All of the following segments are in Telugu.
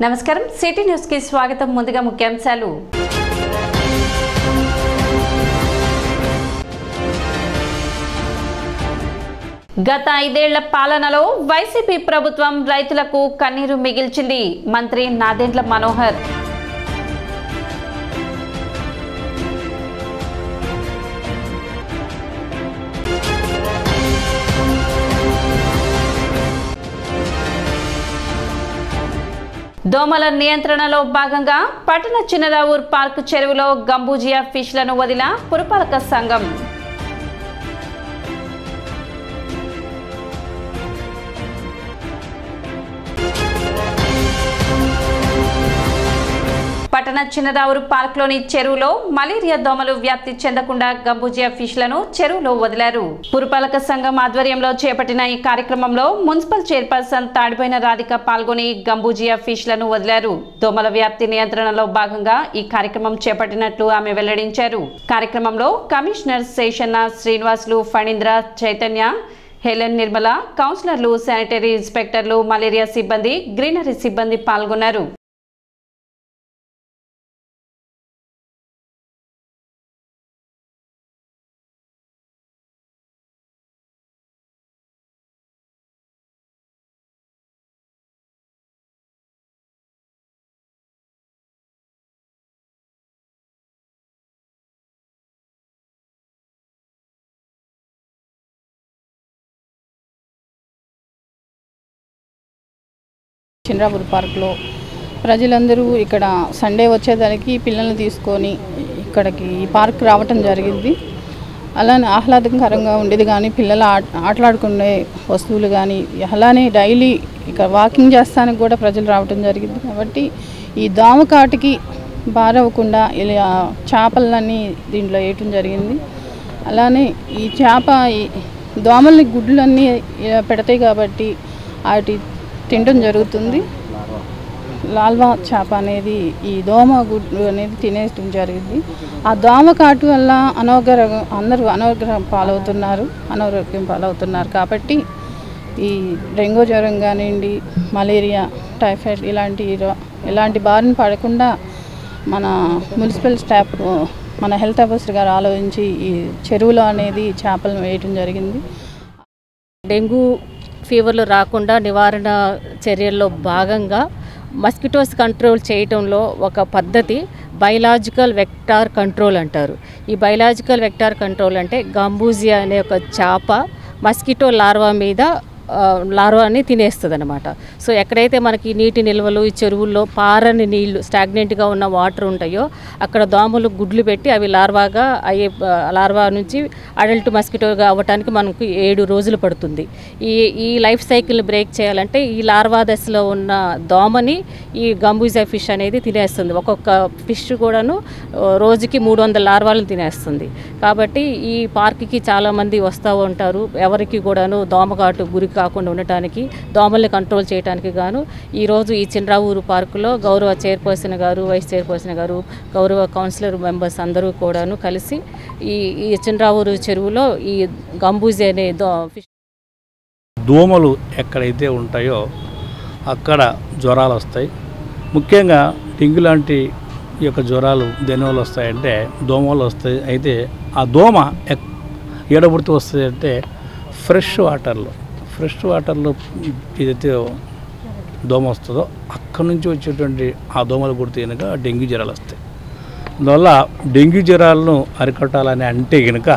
నమస్కారం సిటీ న్యూస్ కి స్వాగతం. ముందుగా ముఖ్యాంశాలు. గత 5 ఏళ్ల పాలనలో వైసీపీ ప్రభుత్వం రైతులకు కన్నీరు మిగిల్చింది. మంత్రి నాదెండ్ల మనోహర్. దోమల నియంత్రణలో భాగంగా పట్టణ చిన్నరావూర్ పార్క్ చెరువులో గంబూజియా ఫిష్లను వదిల పురపాలక సంఘం. పట్టణ చిన్నరావూర్ పార్క్లోని చెరువులో మలేరియా దోమలు వ్యాప్తి చెందకుండా గంబూజియా ఫిష్లను చెరువులో వదిలారు. పురపాలక సంఘం ఆధ్వర్యంలో చేపట్టిన ఈ కార్యక్రమంలో మున్సిపల్ చైర్పర్సన్ తాడిపోయిన రాధిక పాల్గొని గంబూజియా ఫిష్లను వదిలారు. దోమల వ్యాప్తి నియంత్రణలో భాగంగా ఈ కార్యక్రమం చేపట్టినట్లు ఆమె వెల్లడించారు. కార్యక్రమంలో కమిషనర్ శేషన్న, శ్రీనివాసులు, ఫణీంద్ర, చైతన్య, హెలెన్, నిర్మల, కౌన్సిలర్లు, శానిటరీ ఇన్స్పెక్టర్లు, మలేరియా సిబ్బంది, గ్రీనరీ సిబ్బంది పాల్గొన్నారు. చిన్నరావూర్ పార్క్లో ప్రజలందరూ ఇక్కడ సండే వచ్చేదానికి పిల్లల్ని తీసుకొని ఇక్కడికి ఈ పార్క్ రావటం జరిగింది. అలానే ఆహ్లాదకరంగా ఉండేది. కానీ పిల్లలు ఆటలాడుకునే వస్తువులు కానీ అలానే డైలీ ఇక్కడ వాకింగ్ చేస్తానికి కూడా ప్రజలు రావటం జరిగింది. కాబట్టి ఈ దోమకాటికి బారవ్వకుండా ఇలా చేపలన్నీ దీంట్లో వేయటం జరిగింది. అలానే ఈ దోమల్ని గుడ్లన్నీ పెడతాయి కాబట్టి వాటి తినడం జరుగుతుంది. లాల్వా చేప అనేది ఈ దోమ గుడ్లు అనేది తినేయడం జరిగింది. ఆ దోమ కాటు వల్ల అందరూ అనారోగ్యం పాలవుతున్నారు. కాబట్టి ఈ డెంగ్యూ జ్వరం కానివ్వండి, మలేరియా, టైఫాయిడ్ ఇలాంటి బారిన పడకుండా మన మున్సిపల్ స్టాఫ్, మన హెల్త్ ఆఫీసర్ గారు ఆలోచించి ఈ చెరువులో అనేది చేపలను వేయటం జరిగింది. డెంగ్యూ ఫీవర్లు రాకుండా నివారణ చర్యల్లో భాగంగా మస్కిటోస్ కంట్రోల్ చేయటంలో ఒక పద్ధతి బయలాజికల్ వెక్టార్ కంట్రోల్ అంటారు. ఈ బయలాజికల్ వెక్టార్ కంట్రోల్ అంటే గంబూజియా అనే ఒక చేప మస్కిటో లార్వాని తినేస్తుంది అనమాట. సో ఎక్కడైతే మనకి నీటి నిల్వలు, ఈ చెరువుల్లో పారని నీళ్లు, స్టాగ్నెంట్గా ఉన్న వాటర్ ఉంటాయో అక్కడ దోమలు గుడ్లు పెట్టి అవి లార్వా నుంచి అడల్ట్ మస్కిటోగా అవ్వటానికి మనకు 7 రోజులు పడుతుంది. ఈ లైఫ్ సైకిల్ని బ్రేక్ చేయాలంటే ఈ లార్వా దశలో ఉన్న దోమని ఈ గంబూజియా ఫిష్ అనేది తినేస్తుంది. ఒక్కొక్క ఫిష్ కూడాను రోజుకి 300 లార్వాలను తినేస్తుంది. కాబట్టి ఈ పార్క్కి చాలామంది వస్తూ ఉంటారు. ఎవరికి కూడాను దోమకాటు గురి కాకుండా ఉండటానికి, దోమల్ని కంట్రోల్ చేయడానికి గాను ఈరోజు ఈ చిన్నరావూరు పార్కులో గౌరవ చైర్పర్సన్ గారు, వైస్ చైర్పర్సన్ గారు, గౌరవ కౌన్సిలర్ మెంబర్స్ అందరూ కూడాను కలిసి ఈ చిన్నరావూరు చెరువులో ఈ గంబూజియా అనే దోమలు ఎక్కడైతే ఉంటాయో అక్కడ జ్వరాలు వస్తాయి. ముఖ్యంగా డెంగ్యూ లాంటి ఈ యొక్క జ్వరాలు దేనివల్ల వస్తాయంటే దోమలు వస్తాయి. అయితే ఆ దోమ ఏడబుడితే వస్తుంది అంటే ఫ్రెష్ వాటర్లో ఏదైతే దోమ వస్తుందో అక్కడి నుంచి వచ్చేటువంటి ఆ దోమలు కుడితే కనుక డెంగ్యూ జ్వరాలు వస్తాయి. అందువల్ల డెంగ్యూ జ్వరాలను అరికట్టాలని అంటే కనుక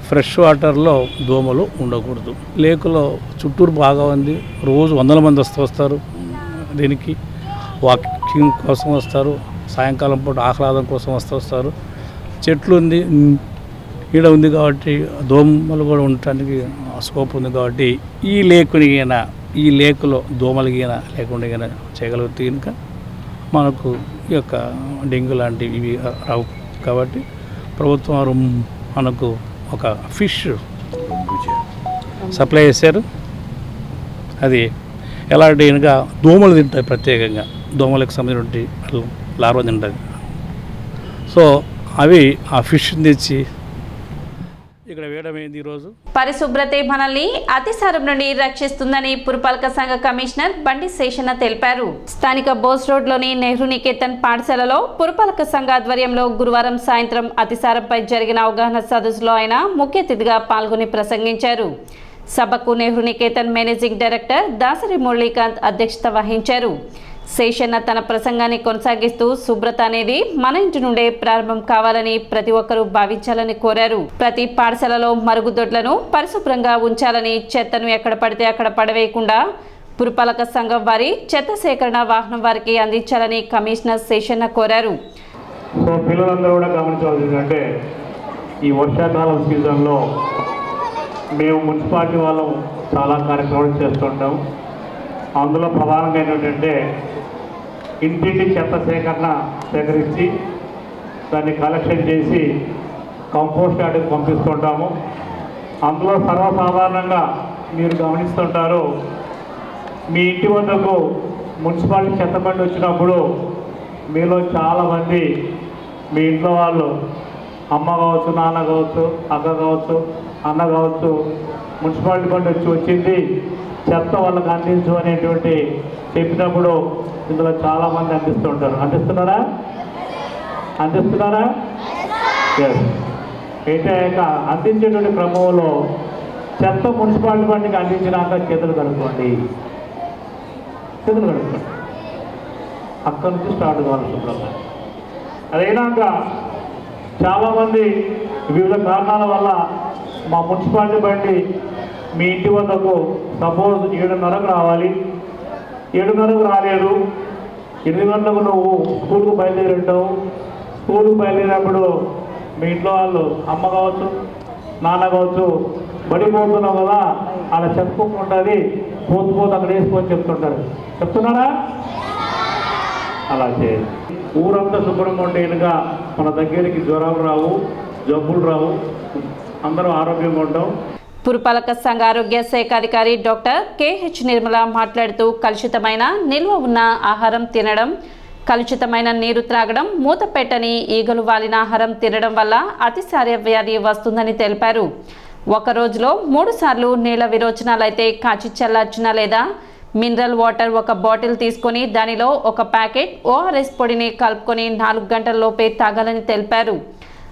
ఫ్రెష్ వాటర్లో దోమలు ఉండకూడదు. లేకులో చుట్టూరు బాగా ఉంది, రోజు 100 మంది వస్తారు. దీనికి వాకింగ్ కోసం వస్తారు, సాయంకాలం పూట ఆహ్లాదం కోసం వస్తారు. చెట్లు ఉంది, ఈడ ఉంది కాబట్టి దోమలు కూడా ఉండటానికి స్కోప్ ఉంది. కాబట్టి ఈ లేకులో దోమలు లేకుండా చేయగలిగితే కనుక మనకు ఈ యొక్క డెంగ్యూ లాంటివి ఇవి రావు. కాబట్టి ప్రభుత్వం వారు మనకు ఒక ఫిష్ సప్లై చేశారు. అది ఎలాంటి కనుక దోమలు తింటాయి, ప్రత్యేకంగా దోమలకు సంబంధించిన లార్వా తింటుంది. సో అవి ఆ ఫిష్ని తెచ్చి ఇక్కడ వేయడమైంది ఈరోజు. పరిశుభ్రతే మనల్ని అతిసారం నుండి రక్షిస్తుందని పురపాలక సంఘ కమిషనర్ బండి శేషన్న తెలిపారు. స్థానిక బోస్ రోడ్లోని నెహ్రూ నికేతన్ పాఠశాలలో పురపాలక సంఘ ఆధ్వర్యంలో గురువారం సాయంత్రం అతిసారంపై జరిగిన అవగాహన సదస్సులో ఆయన ముఖ్య అతిథిగా పాల్గొని ప్రసంగించారు. సభకు నెహ్రూ నికేతన్ మేనేజింగ్ డైరెక్టర్ దాసరి మురళీకాంత్ అధ్యక్షత వహించారు. శేషన్న తన ప్రసంగాన్ని కొనసాగిస్తూ శుభ్రత అనేది మన ఇంటి నుండే ప్రారంభం కావాలని ప్రతి ఒక్కరూ భావించాలని కోరారు. ప్రతి పాఠశాలలో మరుగుదొడ్లను పరిశుభ్రంగా ఉంచాలని, చెత్తను ఎక్కడ పడితే అక్కడ పడవేయకుండా పురపాలక సంఘం వారి చెత్త సేకరణ వాహనం వారికి అందించాలని కమిషనర్ శేషన్న కోరారు. సో పిల్లలందరూ కూడా గమనించవలసిందంటే ఈ వర్షాకాలం సీజన్లో మేము మున్సిపాలిటీ వాళ్ళం చాలా కార్యక్రమాలు చేస్తుంటాం. అందులో ప్రధానంగా ఏంటంటే ఇంటింటి చెత్త సేకరించి దాన్ని కలెక్షన్ చేసి కంపోస్ట్ యార్డ్కి పంపిస్తుంటాము. అందులో సర్వసాధారణంగా మీరు గమనిస్తుంటారు, మీ ఇంటి వద్దకు మున్సిపాలిటీ చెత్త బండి వచ్చినప్పుడు మీలో చాలామంది మీ ఇంట్లో వాళ్ళు అమ్మ కావచ్చు, నాన్న కావచ్చు, అక్క కావచ్చు, అన్న కావచ్చు, మున్సిపాలిటీ బండి వచ్చింది చెత్త వాళ్ళకి అందించు అనేటువంటి చెప్పినప్పుడు ఇందులో చాలామంది అందిస్తుంటారు. అందిస్తున్నారా? ఎస్. అయితే అందించేటువంటి క్రమంలో చెత్త మున్సిపాలిటీ బండికి అందించినాక చేతులు కడుక్కోండి. అక్కడి నుంచి స్టార్ట్ కావాలి శుభ్రంగా. అదైనాక చాలామంది వివిధ కారణాల వల్ల మా మున్సిపాలిటీ బండి మీ ఇంటి వద్దకు సపోజ్ 7:30కు రావాలి, 7:30కు రాలేదు, 8 గంటలకు నువ్వు స్కూల్కు బయలుదేరి ఉంటావు. స్కూల్కు బయలుదేరినప్పుడు మీ ఇంట్లో వాళ్ళు అమ్మ కావచ్చు, నాన్న కావచ్చు, బడిపోతున్నావు కదా, అలా చెప్పుకుంటుంది, పోతు అక్కడ వేసుకొని చెప్తున్నారా? అలా చేయాలి. ఊరంతా శుభ్రంగా ఉండేట్టుగా మన దగ్గరికి జ్వరాలు రావు, జబ్బులు రావు, అందరూ ఆరోగ్యంగా ఉంటాం. పురపాలక సంఘ ఆరోగ్య శాఖ అధికారి డాక్టర్ KH నిర్మల మాట్లాడుతూ కలుషితమైన నిల్వ ఉన్న ఆహారం తినడం, కలుషితమైన నీరు త్రాగడం, మూత పెట్టని ఈగలు వాలిన ఆహారం తినడం వల్ల అతిసార వ్యాధి వస్తుందని తెలిపారు. ఒక రోజులో 3 సార్లు నీళ్ల విరోచనాలైతే కాచి చల్లార్చిన లేదా మినరల్ వాటర్ ఒక బాటిల్ తీసుకొని దానిలో ఒక ప్యాకెట్ ORS పొడిని కలుపుకొని 4 గంటల్లోపే తాగాలని తెలిపారు.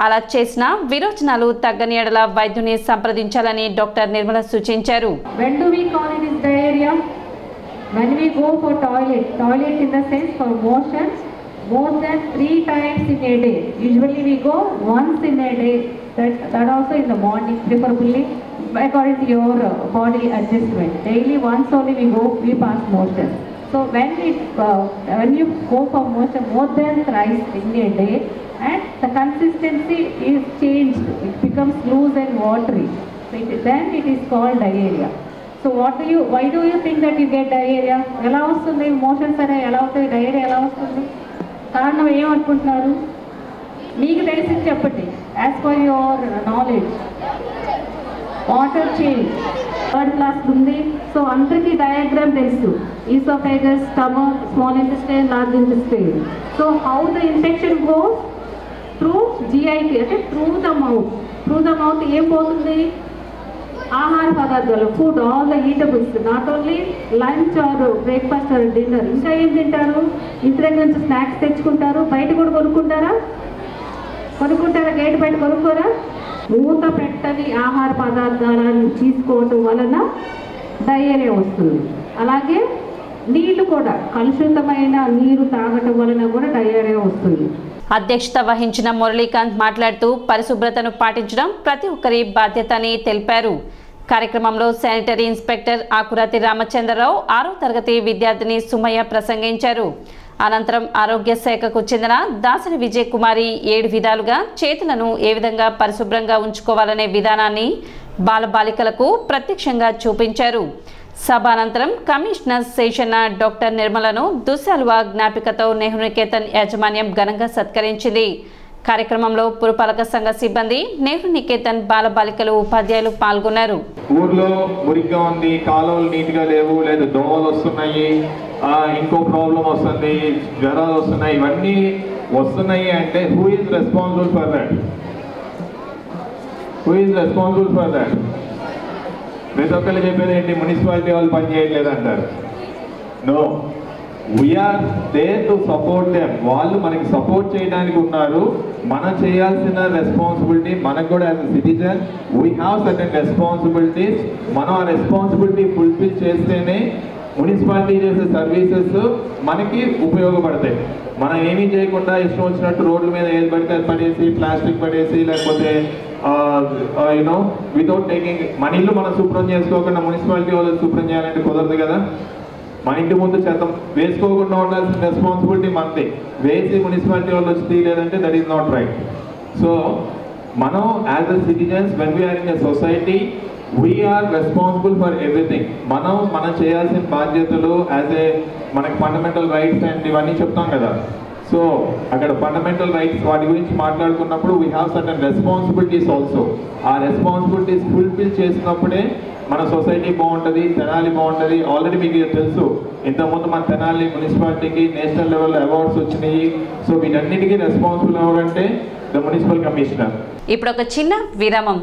అలా చేసిన విరోచనాలు తగ్గని ఎడల వైద్యుని సంప్రదించాలని డాక్టర్ నిర్మల సూచించారు. When do we call it as diarrhea? When we go for toilet in the sense for motion more than 3 times in a day. Usually we go once in a day. That also in the morning, preferably according to your body adjustment. Daily once only we pass motion. So when you go for motion more than thrice in a day, and the consistency is changed, it becomes loose and watery, then it is called diarrhea. So why do you think that you get diarrhea? ఎలా వస్తుంది మోషన్స్ అనే ఎలా అవుతాయి, డయేరియా ఎలా వస్తుంది? కారణం ఏమనుకుంటున్నారు? మీకు తెలిసింది చెప్పండి. As per your knowledge, water change, third class ఉంది. సో అందరికీ డయాగ్రామ్ తెలుసు, oesophagus, stomach, small intestine, large intestine. So how the infection goes through GIT, అంటే త్రూ ద మౌత్. ఏం పోతుంది? ఆహార పదార్థాలు, food, all the eatables, not only lunch or breakfast are dinner. ఇంకా ఏం తింటారు? ఇంటి దగ్గర నుంచి స్నాక్స్ తెచ్చుకుంటారు. బయట కూడా కొనుక్కుంటారా? గేట్ బయట కొనుక్కోరా? మూత పెట్టని ఆహార పదార్థాలను తీసుకోవటం వలన డయేరియా వస్తుంది. అలాగే నీళ్లు కూడా, కలుషితమైన నీరు తాగటం వలన కూడా డయేరియా వస్తుంది. అధ్యక్షత వహించిన మురళీకాంత్ మాట్లాడుతూ పరిశుభ్రతను పాటించడం ప్రతి ఒక్కరి బాధ్యత అని తెలిపారు. కార్యక్రమంలో శానిటరీ ఇన్స్పెక్టర్ ఆకురాతి రామచంద్రరావు, 6వ తరగతి విద్యార్థిని సుమయ్య ప్రసంగించారు. అనంతరం ఆరోగ్య శాఖకు చెందిన దాసరి విజయ్ కుమారి 7 విధాలుగా చేతులను ఏ విధంగా పరిశుభ్రంగా ఉంచుకోవాలనే విధానాన్ని బాలబాలికలకు ప్రత్యక్షంగా చూపించారు. సభ అనంతరం కమిషనర్ శేషన్న డాక్టర్ నిర్మలను దుశాలువా జ్ఞాపికతో నెహ్రూ నికేతన్ యాజమాన్యం ఘనంగా సత్కరించింది. కార్యక్రమంలో పురపాలక సంఘ సిబ్బంది, నెహ్రూ నికేతన్ బాలబాలికలు, ఉపాధ్యాయులు పాల్గొన్నారు. ఊర్లో మురిగ్గా ఉంది, కాలువలు నీట్గా లేవు, లేదా దోమలు వస్తున్నాయి, ఇంకో ప్రాబ్లం వస్తుంది, జ్వరాలు వస్తున్నాయి, ఇవన్నీ వస్తున్నాయి అంటే who is responsible for that? Who is responsible for that? ప్రతి ఒక్కళ్ళు చెప్పేది ఏంటి, మున్సిపాలిటీ వాళ్ళు పని చేయట్లేదు అంటారు. No, we are there to support them. వాళ్ళు మనకి సపోర్ట్ చేయడానికి ఉన్నారు. మనం చేయాల్సిన రెస్పాన్సిబిలిటీ మనకు కూడా as a citizen we have certain responsibilities. మనం ఆ రెస్పాన్సిబిలిటీ ఫుల్ఫిల్ చేస్తేనే మున్సిపాలిటీ చేసే సర్వీసెస్ మనకి ఉపయోగపడతాయి. మనం ఏమీ చేయకుండా ఇష్టం వచ్చినట్టు రోడ్ల మీద ఏది పడితే అది పడేసి, ప్లాస్టిక్ పడేసి, లేకపోతే యూనో వితౌట్ టేకింగ్ మన ఇల్లు మనం శుభ్రం చేసుకోకుండా మున్సిపాలిటీ వాళ్ళు శుభ్రం చేయాలంటే కుదరదు కదా. మన ఇంటి ముందు చెత్త వేసుకోకుండా ఉండాల్సిన రెస్పాన్సిబిలిటీ మనది. వేసి మున్సిపాలిటీ వాళ్ళు వచ్చి తీయలేదంటే that is not right. So మనం as a citizens when we are in a society we are responsible for everything. మనం చేయాల్సిన బాధ్యతలు యాజ్ ఏ మనకి ఫండమెంటల్ రైట్స్ అండ్ ఇవన్నీ చెప్తాం కదా. సో అక్కడ ఫండమెంటల్ రైట్స్ వాటి గురించి మాట్లాడుకున్నప్పుడు we have certain responsibilities also. ఆ రెస్పాన్సిబిలిటీస్ ఫుల్ఫిల్ చేసినప్పుడే మన సొసైటీ బాగుంటుంది, తెనాలి బాగుంటుంది. ఆల్రెడీ మీకు తెలుసు, ఇంతకుముందు మన తెనాలి మున్సిపాలిటీకి నేషనల్ లెవెల్లో అవార్డ్స్ వచ్చినాయి. సో వీటన్నిటికీ రెస్పాన్సిబుల్ ఎవరంటే ద మున్సిపల్ కమిషనర్. ఇప్పుడు ఒక చిన్న విరామం.